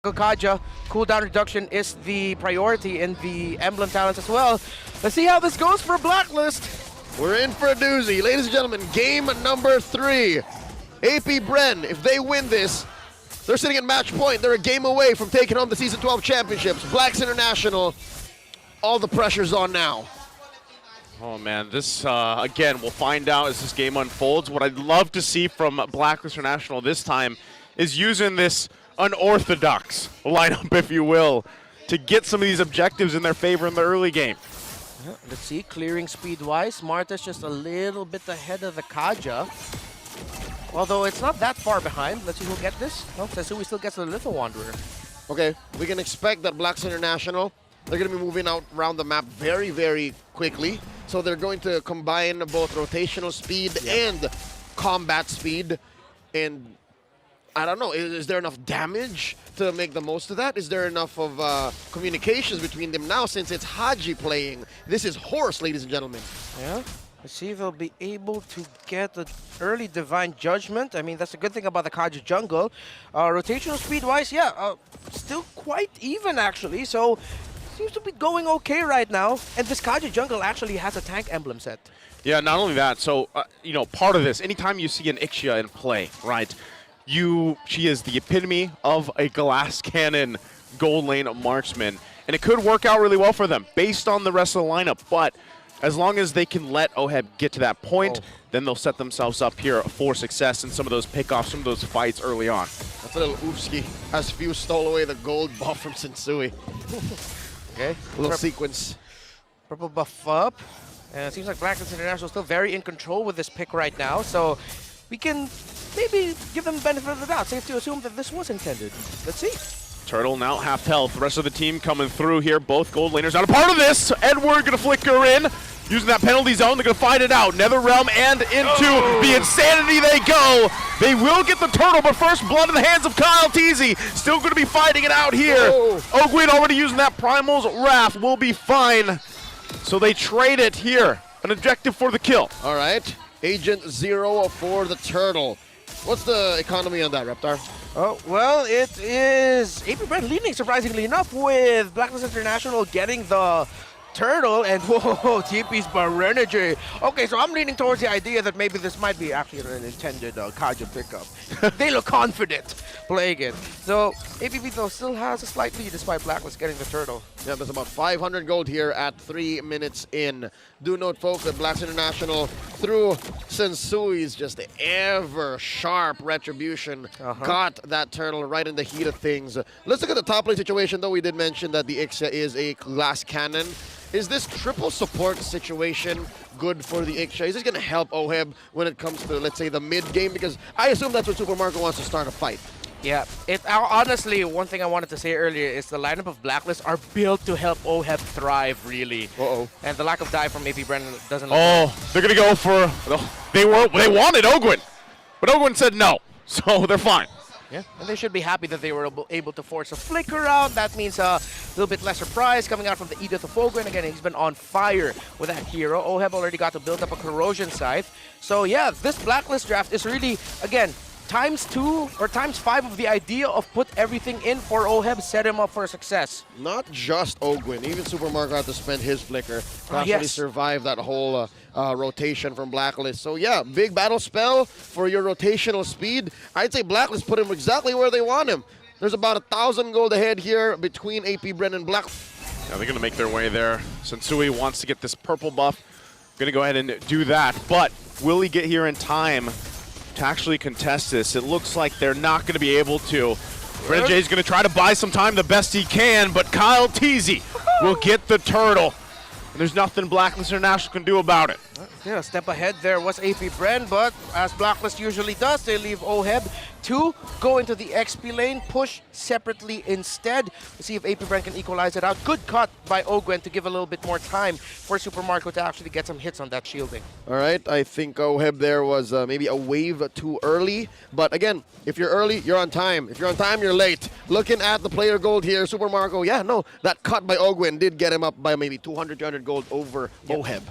Kaja, cooldown reduction is the priority in the emblem talents as well. Let's see how this goes for Blacklist. We're in for a doozy. Ladies and gentlemen, game number 3. AP Bren, if they win this, they're sitting at match point. They're a game away from taking home the Season 12 championships. Blacks International, all the pressure's on now. Oh man, this, again, we'll find out as this game unfolds. What I'd love to see from Blacklist International this time is using this unorthodox lineup, if you will, to get some of these objectives in their favor in the early game. Yeah, let's see, clearing speed-wise, Marta's just a little bit ahead of the Kaja. Although it's not that far behind. Let's see who'll get this. Oh, Sensui still gets the Little Wanderer. Okay, we can expect that Blacks International, they're going to be moving out around the map very, very quickly. So they're going to combine both rotational speed and combat speed. And I don't know, is there enough damage to make the most of that? Is there enough of communications between them now since it's Haji playing? This is Horse, ladies and gentlemen. Yeah. Let's see if they'll be able to get an early Divine Judgment. I mean, that's a good thing about the Kaja jungle. Rotational speed-wise, yeah, still quite even, actually. So, seems to be going okay right now. And this Kaja jungle actually has a tank emblem set. Yeah, not only that, so, you know, part of this, anytime you see an Ixia in play, right, she is the epitome of a glass cannon gold lane marksman. And it could work out really well for them based on the rest of the lineup. But as long as they can let OHEB get to that point, then they'll set themselves up here for success in some of those pickoffs, some of those fights early on. That's a little oofski as Few stole away the gold buff from Sensui. Okay. A little sequence. Purple buff up. And it seems like Blacklist International is still very in control with this pick right now. So we can maybe give them the benefit of the doubt. Safe to assume that this was intended. Let's see. Turtle now half health. The rest of the team coming through here. Both gold laners not a part of this. Edward gonna flicker in. Using that penalty zone, they're gonna fight it out. Netherrealm and into the insanity they go. They will get the turtle, but first blood in the hands of Kyle Teasy. Still gonna be fighting it out here. Ogwin already using that Primal's Wrath, will be fine. So they trade it here. An objective for the kill. All right, Agent Zero for the turtle. What's the economy on that, Reptar? Oh, well, it is AP Bren leading, surprisingly enough, with Blacklist International getting the turtle, and whoa, TP's Barenergy. Okay, so I'm leaning towards the idea that maybe this might be actually an intended Kaja pickup. They look confident playing it. So, APB though still has a slight lead despite Blacklist getting the turtle. Yeah, there's about 500 gold here at 3 minutes in. Do note, folks, that Blacks International, through Sensui's just ever sharp retribution, got that turtle right in the heat of things. Let's look at the top lane situation, though. We did mention that the Ixia is a glass cannon. Is this triple support situation good for the Ixia? Is this going to help OHEB when it comes to, let's say, the mid game? Because I assume that's what Super Marco wants to start a fight. Yeah, honestly, one thing I wanted to say earlier is the lineup of Blacklist are built to help OHEB thrive, really. And the lack of dive from AP Bren doesn't look good. They're gonna go for, they wanted Ogwin, but Ogwin said no, so they're fine. Yeah, and they should be happy that they were able to force a flicker out. That means a little bit less surprise coming out from the Edith of Ogwin. Again, he's been on fire with that hero. OHEB already got to build up a corrosion scythe. So yeah, this Blacklist draft is really, again, ×2 or ×5 of the idea of put everything in for OHEB, set him up for success. Not just Ogwin, even Super Marco had to spend his flicker to actually survive that whole rotation from Blacklist. So yeah, big battle spell for your rotational speed. I'd say Blacklist put him exactly where they want him. There's about 1,000 gold ahead here between AP Bren and Black. Yeah, they're gonna make their way there. Sensui wants to get this purple buff. Gonna go ahead and do that, but will he get here in time to actually contest this? It looks like they're not going to be able to. Bren J's going to try to buy some time the best he can, but Kyle Teasy will get the turtle. And there's nothing Blacklist International can do about it. Yeah, a step ahead there was AP Bren, but as Blacklist usually does, they leave OHEB to go into the XP lane, push separately instead. Let's see if AP Bren can equalize it out. Good cut by Ogwen to give a little bit more time for Super Marco to actually get some hits on that shielding. All right, I think OHEB there was maybe a wave too early. But again, if you're early, you're on time. If you're on time, you're late. Looking at the player gold here, Super Marco, yeah, no, that cut by Ogwen did get him up by maybe 200, 300 gold over OHEB.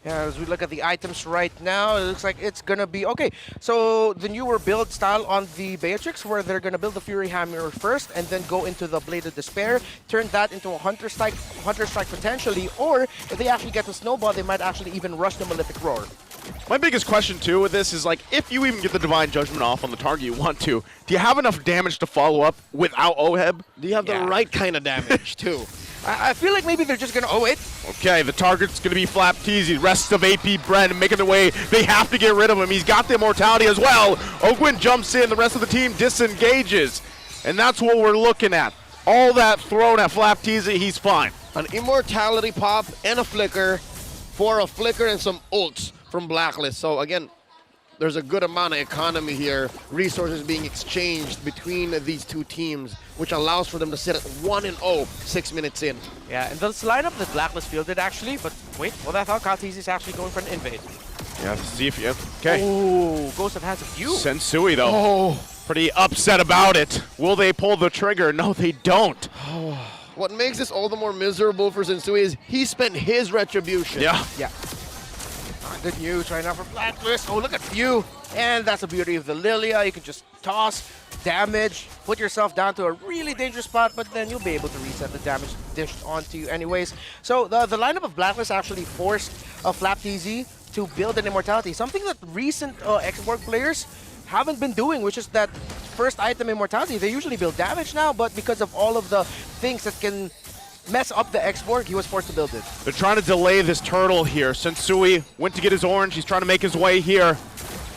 Yeah, as we look at the items right now, it looks like it's gonna be okay. So the newer build style on the Beatrix, where they're gonna build the Fury Hammer first, and then go into the Blade of Despair, turn that into a Hunter Strike potentially, or if they actually get the Snowball, they might actually even rush the Malefic Roar. My biggest question too with this is like, if you even get the Divine Judgment off on the target you want to, do you have enough damage to follow up without OHEB? Do you have the right kind of damage too? I feel like maybe they're just gonna Okay, the target's going to be Flap Teasy. Rest of AP Bren making their way. They have to get rid of him. He's got the immortality as well. Ogwin jumps in. The rest of the team disengages. And that's what we're looking at. All that thrown at Flap Teasy, he's fine. An immortality pop and a flicker for a flicker and some ults from Blacklist. So again, there's a good amount of economy here, resources being exchanged between these two teams, which allows for them to sit at 1-0 6 minutes in. Yeah, and this lineup that Blacklist fielded actually, but wait, well I thought Kaltizi is actually going for an invade. Yeah, let's see if you... Okay. Oh, Ghost of has a few. Sensui, though, pretty upset about it. Will they pull the trigger? No, they don't. What makes this all the more miserable for Sensui is he spent his retribution. Yeah. Yeah. Good news right now for Blacklist. Oh, look at you. And that's the beauty of the Lilia. You can just toss, damage, put yourself down to a really dangerous spot, but then you'll be able to reset the damage dished onto you anyways. So the lineup of Blacklist actually forced Flap TZ to build an immortality, something that recent X-Borg players haven't been doing, which is that first item immortality. They usually build damage now, but because of all of the things that can mess up the X-Borg, he was forced to build it. They're trying to delay this turtle here. Sensui went to get his orange. He's trying to make his way here.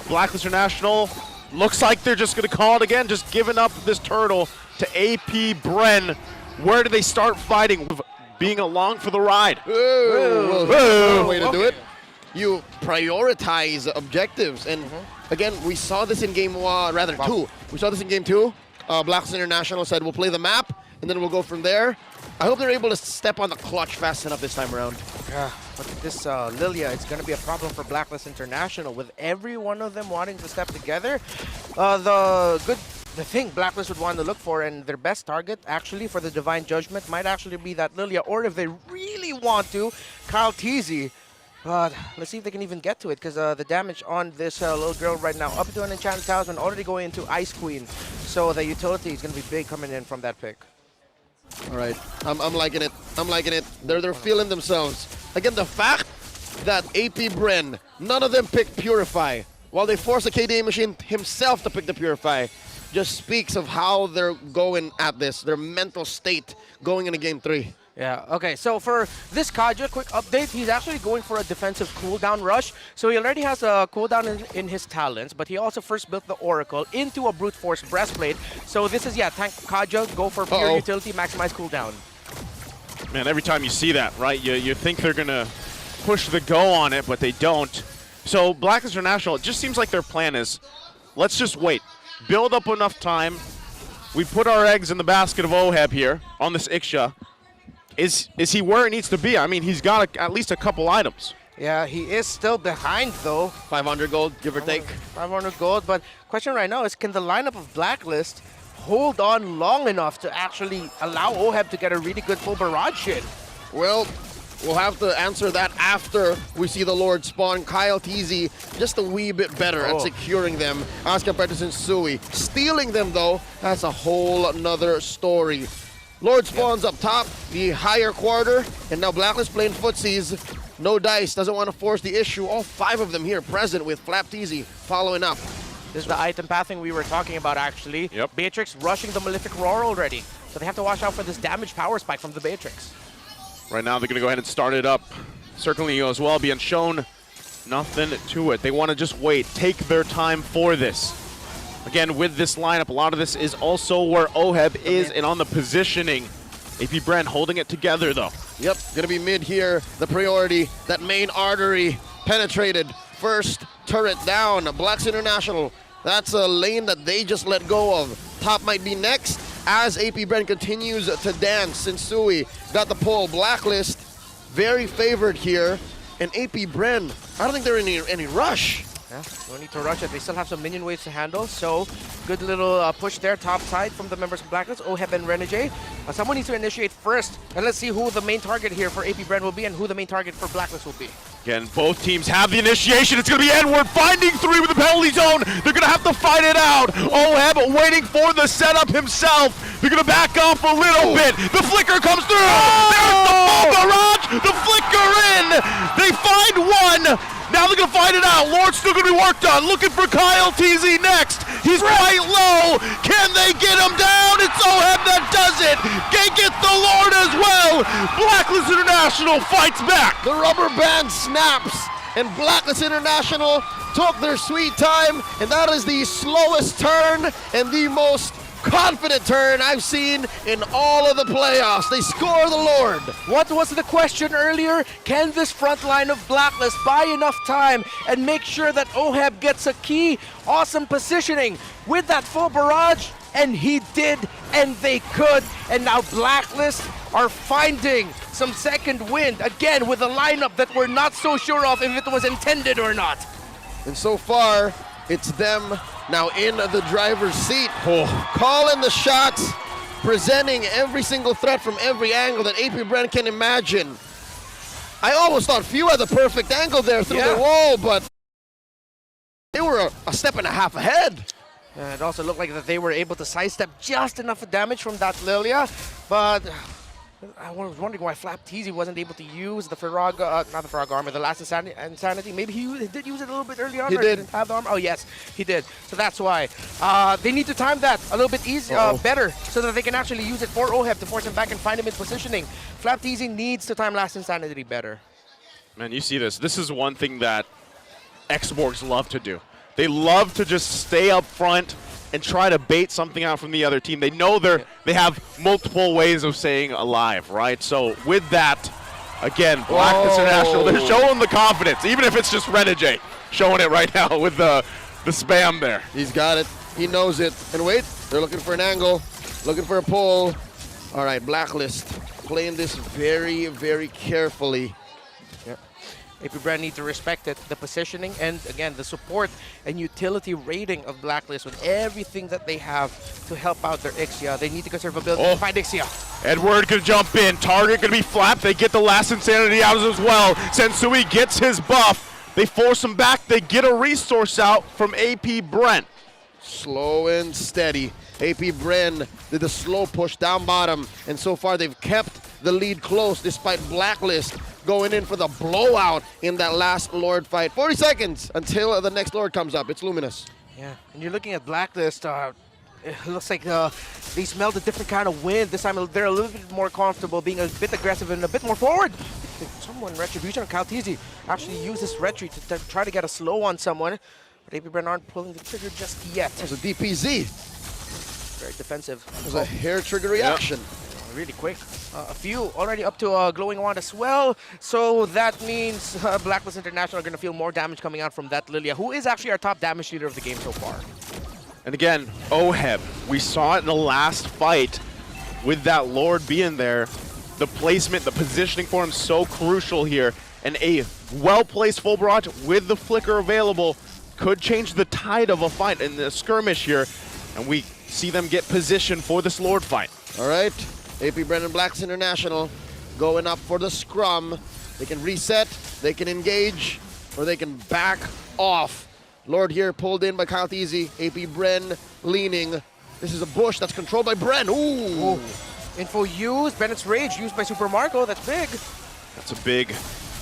Blacklist International looks like they're just going to call it again, just giving up this turtle to AP Bren. Where do they start fighting? Being along for the ride. Way to do it. You prioritize objectives, and again, we saw this in game two. We saw this in game two. Blacklist International said we'll play the map, and then we'll go from there. I hope they're able to step on the clutch fast enough this time around. Yeah, but this Lilia, it's going to be a problem for Blacklist International with every one of them wanting to step together. The thing Blacklist would want to look for, and their best target actually for the Divine Judgment might actually be that Lilia, or if they really want to, Kyle Teasy. But let's see if they can even get to it, because the damage on this little girl right now, up to an Enchanted Talisman, already going into Ice Queen. So the utility is going to be big coming in from that pick. All right, I'm liking it. I'm liking it. They're feeling themselves. Again, the fact that AP Bren, none of them picked Purify, while they force a KDA machine himself to pick the Purify, just speaks of how they're going at this, their mental state going into game 3. Yeah, okay, so for this Kaja, quick update, he's actually going for a defensive cooldown rush. So he already has a cooldown in his talents, but he also first built the Oracle into a Brute Force Breastplate. So this is, yeah, tank Kaja, go for pure utility, maximize cooldown. Man, every time you see that, right, you think they're going to push the go on it, but they don't. So Blacklist International, it just seems like their plan is, let's just wait. Build up enough time. We put our eggs in the basket of OHEB here on this Iksha. Is he where he needs to be? I mean, he's got at least a couple items. Yeah, he is still behind, though. 500 gold, give or take. 500 gold, but question right now is, can the lineup of Blacklist hold on long enough to actually allow OHEB to get a really good full barrage hit? Well, we'll have to answer that after we see the Lord spawn. Kyle TZ just a wee bit better at securing them as compared to Sensui. Stealing them, though, that's a whole nother story. Lord spawns up top, the higher quarter, and now Blacklist playing footsies. No dice, doesn't want to force the issue. All 5 of them here present with Flap TZ following up. This is the item pathing we were talking about, actually. Yep. Beatrix rushing the Malefic Roar already. So they have to watch out for this damage power spike from the Beatrix. Right now, they're going to go ahead and start it up. Circling as well, being shown nothing to it. They want to just wait, take their time for this. Again, with this lineup, a lot of this is also where OHEB is and on the positioning. AP Bren holding it together, though. Yep, gonna be mid here. The priority, that main artery penetrated. First turret down, Blacks International. That's a lane that they just let go of. Top might be next as AP Bren continues to dance. Sensui got the pull. Blacklist very favored here. And AP Bren, I don't think they're in any rush. Yeah, don't need to rush it. They still have some minion waves to handle, so good little push there, top side from the members of Blacklist, OHEB and Renegade. Someone needs to initiate first, and let's see who the main target here for AP Bren will be and who the main target for Blacklist will be. Again, both teams have the initiation. It's going to be Edward finding 3 with the penalty zone. They're going to have to fight it out. Oheb waiting for the setup himself. They're going to back off a little bit. The flicker comes through. There's the full barrage. The flicker in. They find 1. Now they're going to find it out. Lord's still going to be worked on. Looking for Kyle TZ next. He's quite low. Can they get him down? It's Oheb that does it. They get the Lord as well. Blacklist International fights back. The rubber band snaps, and Blacklist International took their sweet time, and that is the slowest turn and the most confident turn I've seen in all of the playoffs. They score the Lord. What was the question earlier? Can this front line of Blacklist buy enough time and make sure that Oheb gets a key? Awesome positioning with that full barrage, and he did, and they could. And now Blacklist are finding some second wind, again with a lineup that we're not so sure of if it was intended or not. And so far, it's them now in the driver's seat, calling the shots, presenting every single threat from every angle that AP Bren can imagine. I almost thought Few had the perfect angle there through the wall, but they were a step and a half ahead. It also looked like that they were able to sidestep just enough damage from that Lilia, but I was wondering why Flap Teasy wasn't able to use the Farag, not the Farag armor, the last Insanity. Maybe he did use it a little bit early on. He did. Didn't have the armor. Oh yes, he did. So that's why they need to time that a little bit better, so that they can actually use it for Oheb to force him back and find him in positioning. Flap Teasy needs to time last Insanity better. Man, you see this. This is one thing that Xborgs love to do. They love to just stay up front and try to bait something out from the other team. They know they have multiple ways of staying alive, right? So with that, again, Blacklist International, they're showing the confidence, even if it's just Renegade showing it right now with the spam there. He's got it. He knows it. And wait, they're looking for an angle, looking for a pull. All right, Blacklist playing this very, very carefully. AP Bren need to respect it, the positioning, and again, the support and utility rating of Blacklist with everything that they have to help out their Ixia. They need to conserve ability to find Ixia. Edward gonna jump in. Target gonna be Flap. They get the last Insanity out as well. Sensui gets his buff. They force him back. They get a resource out from AP Bren. Slow and steady. AP Bren did the slow push down bottom, and so far they've kept the lead close despite Blacklist going in for the blowout in that last Lord fight. 40 seconds until the next Lord comes up. It's Luminous. Yeah, and you're looking at Blacklist. It looks like they smelled a different kind of wind. This time they're a little bit more comfortable, being a bit aggressive and a bit more forward. Someone, Retribution or Kaltizi, actually used this retreat to try to get a slow on someone. But AP Bren aren't pulling the trigger just yet. It was a DPZ. Very defensive. It was a hair trigger reaction. Really quick. A few already up to a glowing wand as well. So that means Blacklist International are going to feel more damage coming out from that Lilia, who is actually our top damage leader of the game so far. And again, Oheb, we saw it in the last fight with that Lord being there. The placement, the positioning for him so crucial here. And a well-placed full barrage with the flicker available could change the tide of a fight in the skirmish here. And we see them get positioned for this Lord fight. All right. AP Bren and Blacklist International going up for the scrum. They can reset, they can engage, or they can back off. Lord here pulled in by Kyle Teasy. AP Bren leaning. This is a bush that's controlled by Bren. Ooh. Info used. Bennett's Rage used by Super Marco. That's big. That's a big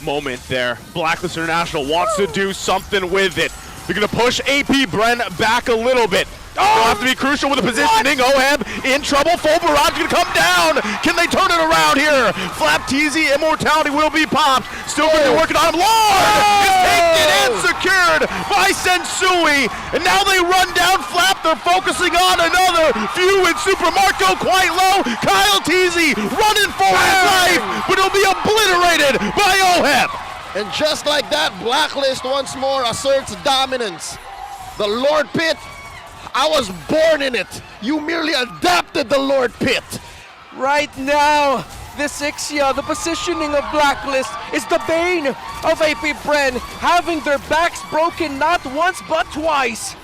moment there. Blacklist International wants to do something with it. They're going to push AP Bren back a little bit. They'll have to be crucial with the positioning. Oheb in trouble. Full barrage going to come down. Can they turn it around here? Flap Teasy, Immortality will be popped. Still going to be working on him. Lord is taken and secured by Sensui. And now they run down Flap. They're focusing on another Few and Super Marco quite low. Kyle Teasy running for his life, but he'll be obliterated by Oheb. And just like that, Blacklist once more asserts dominance. The Lord Pit, I was born in it. You merely adapted the Lord Pit. Right now, this Ixia, the positioning of Blacklist, is the bane of AP Bren, having their backs broken not once but twice.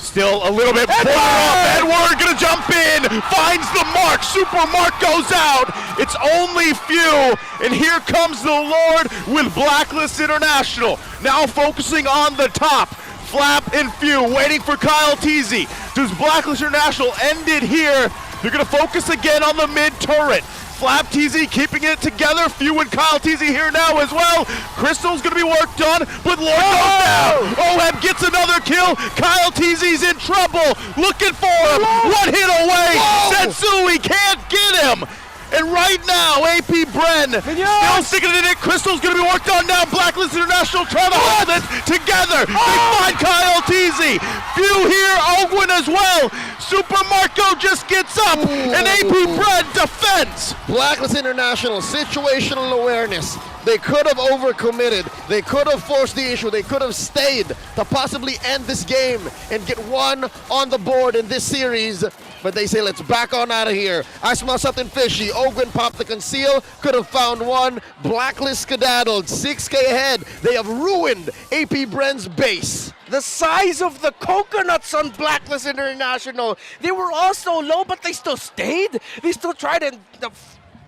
Still a little bit further up. Edward gonna jump in, finds the mark. Super Mark goes out. It's only few, and here comes the Lord with Blacklist International. Now focusing on the top. Flap and Few waiting for Kyle Teasy. Does Blacklist International end it here? They're going to focus again on the mid turret. Flap Teasy keeping it together. Few and Kyle Teasy here now as well. Crystal's going to be worked on, but Lord goes down. Oheb gets another kill. Kyle Teasy's in trouble. Looking for him. One hit away. Sensui can't get him. And right now, AP Bren still sticking it in. Crystal's going to be worked on now. Blacklist International trying to hold it together. They find Kyle Teasy. Few here, Ogwin as well. Super Marco just gets up, and AP Bren defends. Blacklist International, situational awareness. They could have overcommitted. They could have forced the issue. They could have stayed to possibly end this game and get one on the board in this series. But they say, let's back on out of here. I smell something fishy. Ogwin popped the conceal. Could have found one. Blacklist skedaddled. 6K ahead. They have ruined AP Bren's base. The size of the coconuts on Blacklist International. They were all so low, but they still stayed. They still tried to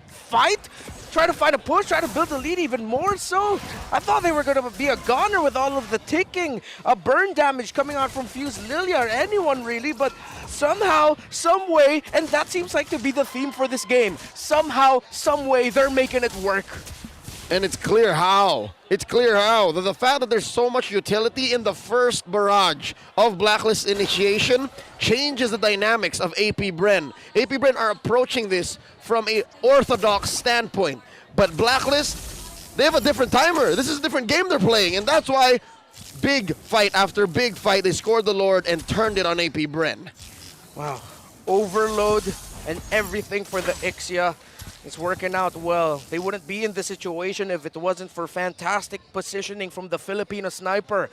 fight. Try to find a push, try to build the lead even more so. I thought they were going to be a goner with all of the ticking, burn damage coming out from Fuse Lilia or anyone really, but somehow, some way, and that seems like to be the theme for this game. Somehow, some way, they're making it work. And it's clear how. It's clear how. The fact that there's so much utility in the first barrage of Blacklist initiation changes the dynamics of AP Bren. AP Bren are approaching this from an orthodox standpoint. But Blacklist, they have a different timer. This is a different game they're playing. And that's why big fight after big fight, they scored the Lord and turned it on AP Bren. Wow. Overload and everything for the Ixia. It's working out well. They wouldn't be in this situation if it wasn't for fantastic positioning from the Filipino sniper.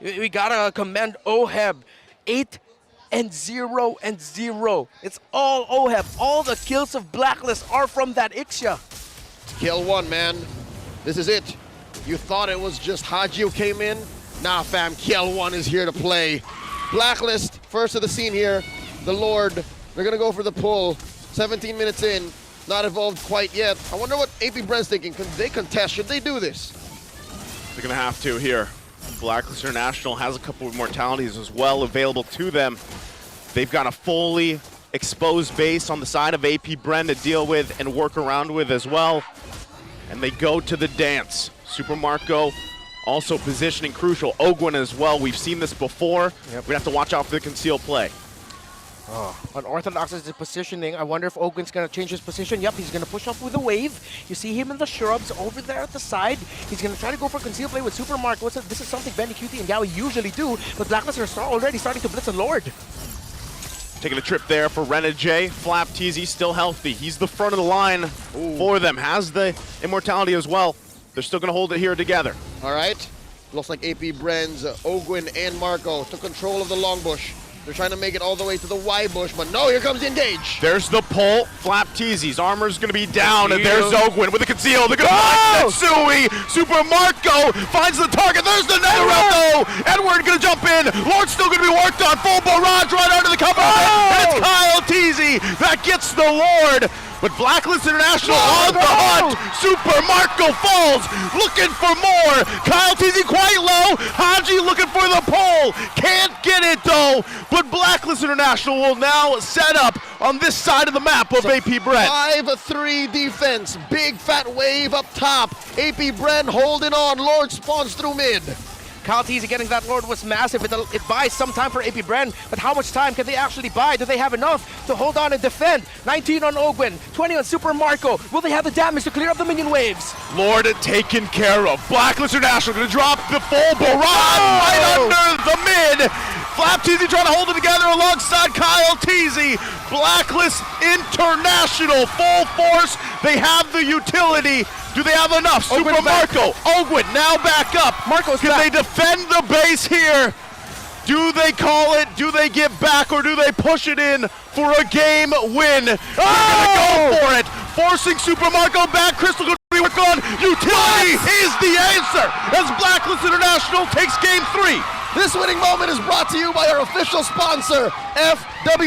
We gotta commend Oheb. 8-0-0. It's all Oheb. All the kills of Blacklist are from that Ixia. Kill one, man. This is it. You thought it was just Haji who came in? Nah, fam. Kill one is here to play. Blacklist, first of the scene here. The Lord, they're gonna go for the pull. 17 minutes in. Not evolved quite yet. I wonder what AP Bren's thinking. Can they contest? Should they do this? They're going to have to here. Blacklist International has a couple of mortalities as well available to them. They've got a fully exposed base on the side of AP Bren to deal with and work around with as well. And they go to the dance. Super Marco also positioning crucial. Ogwin as well. We've seen this before. Yep. We have to watch out for the concealed play. Unorthodox is the positioning. I wonder if Ogwin's going to change his position. Yep, he's going to push off with a wave. You see him in the shrubs over there at the side. He's going to try to go for conceal play with Super Marco. This is something Benny, QT, and Yaoi usually do, but Blacklist are already starting to blitz a Lord. Taking a trip there for Renajay. Flap Teasy still healthy. He's the front of the line for them. Has the immortality as well. They're still going to hold it here together. All right. Looks like AP Bren's Ogwin and Marco took control of the long bush. They're trying to make it all the way to the Y bush, but no, here comes the engage. There's the pull. Flap Teasy's armor's going to be down, and there's Ogwin with the conceal. They're going to find Sensui. Super Marco finds the target. There's the netherite, though. Edward going to jump in. Lord's still going to be worked on. Full barrage right under the cover. And it's Kyle Teasy that gets the Lord. But Blacklist International on the hunt. Super Marco falls, looking for more. Kyle Teasy quite low. Haji looking for the pole. Can't get it though. But Blacklist International will now set up on this side of the map of AP Bren. 5-3 defense. Big fat wave up top. AP Bren holding on. Lord spawns through mid. Kyle Teasy getting that Lord was massive. It buys some time for AP Bren, but how much time can they actually buy? Do they have enough to hold on and defend? 19 on Ogwin, 20 on Super Marco. Will they have the damage to clear up the minion waves? Lord taken care of. Blacklist International going to drop the full barrage right under the mid. Flap Teasy trying to hold it together alongside Kyle Teasy. Blacklist International, full force. They have the utility. Do they have enough? Super Marco, Ogwin now back up. Marco's Can they defend the base here? Do they call it? Do they get back, or do they push it in for a game win? They're gonna go for it. Forcing Super Marco back. Crystal going to work on. Utility is the answer as Blacklist International takes game 3. This winning moment is brought to you by our official sponsor, FW.